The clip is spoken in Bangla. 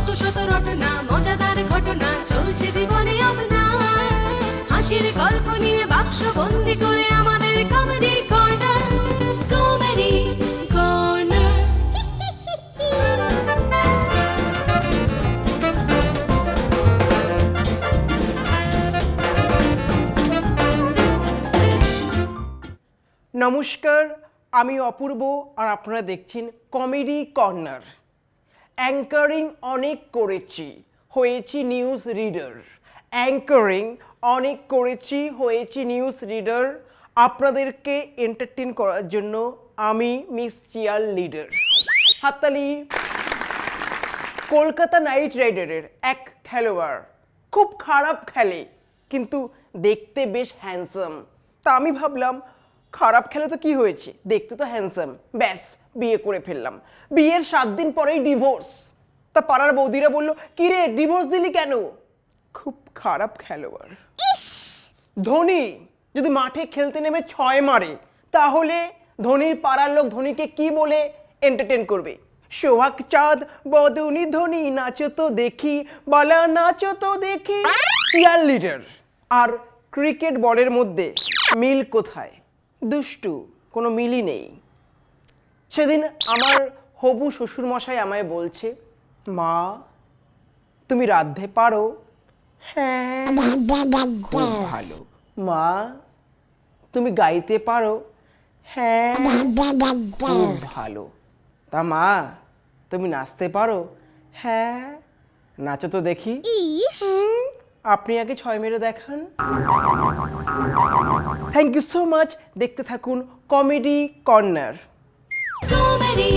শত শত রটনা মজাদার ঘটনা চলছে জীবনে আপনার হাসির গল্প নিয়ে বাক্স বন্দি করে আমাদের কমেডি কর্নার কমেডি কর্নার নমস্কার, আমি অপূর্ব আর আপনারা দেখছেন কমেডি কর্নার। অ্যাঙ্কারিং অনেক করেছি, হয়েছি নিউজ রিডার। অ্যাঙ্কারিং অনেক করেছি, হয়েছি নিউজ রিডার। আপনাদেরকে এন্টারটেন করার জন্য আমি মিস চিয়ার লিডার। হাততালি। কলকাতা নাইট রাইডারের এক খেলোয়াড় খুব খারাপ খেলে, কিন্তু দেখতে বেশ হ্যান্ডসাম। তা আমি ভাবলাম খারাপ খেলে তো কি হয়েছে, দেখতে তো হ্যান্ডসাম, ব্যাস বিয়ে করে ফেললাম। বিয়ের 7 দিন পরেই ডিভোর্স। তা পাড়ার বৌদিরা বললো, কি রে ডিভোর্স দিলি কেন? খুব খারাপ খেলোয়াড়। ধোনি যদি মাঠে খেলতে নেমে 6 মারে, তাহলে ধোনির পাড়ার লোক ধোনিকে কি বলে এন্টারটেন করবে? সোহাগ চাঁদ বদনি ধোনি নাচো তো দেখি, বলা নাচো তো দেখি। চিয়ার লিডার আর ক্রিকেট বলের মধ্যে মিল কোথায়? দুষ্টু, কোনো মিলই নেই। সেদিন আমার হবু শ্বশুরমশাই আমায় বলছে, মা তুমি রাঁধতে পারো? হ্যাঁ। খুব ভালো। মা তুমি গাইতে পারো? হ্যাঁ। খুব ভালো। তা মা তুমি নাচতে পারো? হ্যাঁ। নাচো তো দেখি। আপনি আগে 6 মেরে দেখান। Thank you so much. দেখতে থাকুন কমেডি কর্নার। কমেডি